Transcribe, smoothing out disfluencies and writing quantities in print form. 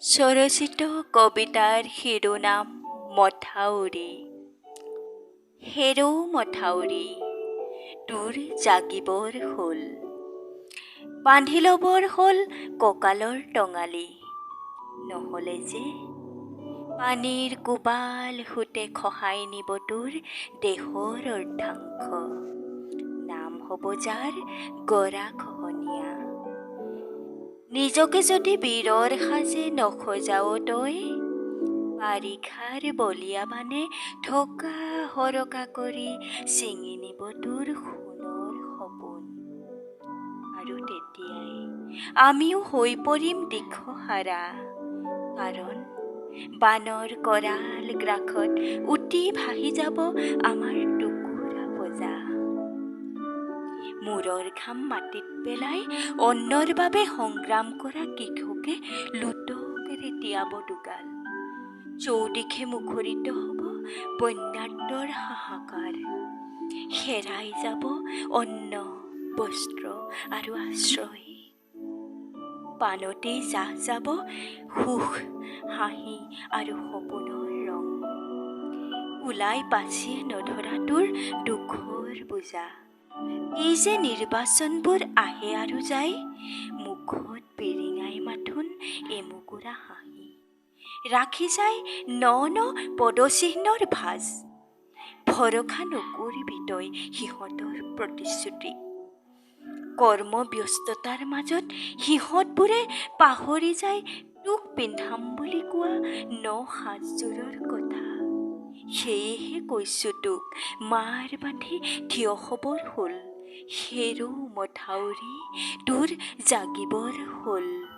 স্বৰচিত কবিতাৰ শিৰোনাম মথাউৰি। হেৰৌ মথাউৰি তোৰ জাগিবৰ হ'ল, বান্ধি ল'বৰ হ'ল কঁকালৰ টঙালি, নহ'লে যে পানীৰ কোবাল সোঁতে খহাই নিব তোৰ দেহৰ অৰ্ধাংশ। নাম হ'ব যাৰ গৰাখহনীয়া। নিজকে যদি বীৰৰ সাজে নসজাও তই, বাৰিষাৰ বলিয়া মানে ঢকা হৰকা কৰি ছিঙি নিব তোৰ সোণৰ সপোন। আৰু তেতিয়াই আমিও হৈ পৰিম দিশহাৰা, কাৰণ বানৰ কৰাল গ্ৰাসত উটি ভাহি যাব আমাৰ টুকুৰা বজা। মূৰৰ ঘাম মাটিত পেলাই অন্নৰ বাবে সংগ্ৰাম কৰা কৃষকে লুটকেৰে তিয়াব দুগাল। চৌদিশে মুখৰিত হ'ব বন্যাৰ্তৰ হাহাকাৰ। হেৰাই যাব অন্ন, বস্ত্ৰ আৰু আশ্ৰয়। পানতেই জাহ যাব সুখ, হাঁহি আৰু সপোনৰ ৰং। ওলাই পাছিয়ে নধৰা তোৰ দুখৰ বোজা। এই যে নিৰ্বাচনবোৰ আহে আৰু যায়, মুখত বিৰিঙাই মাথোন এমুকুৰা হাঁহি। ৰাখি যায় ন ন পদচিহ্নৰ ভাঁজ। ভৰসা নকৰিবি তই সিহঁতৰ প্ৰতিশ্ৰুতি। কৰ্মব্যস্ততাৰ মাজত সিহঁতবোৰে পাহৰি যায় তোক পিন্ধাম বুলি কোৱা ৯ সাজযোৰৰ কথা। সেয়েহে কৈছোঁ তোক মাৰ বান্ধি থিয় হ'বৰ হ'ল, হেৰৌ মথাউৰি তোৰ জাগিবৰ হ'ল।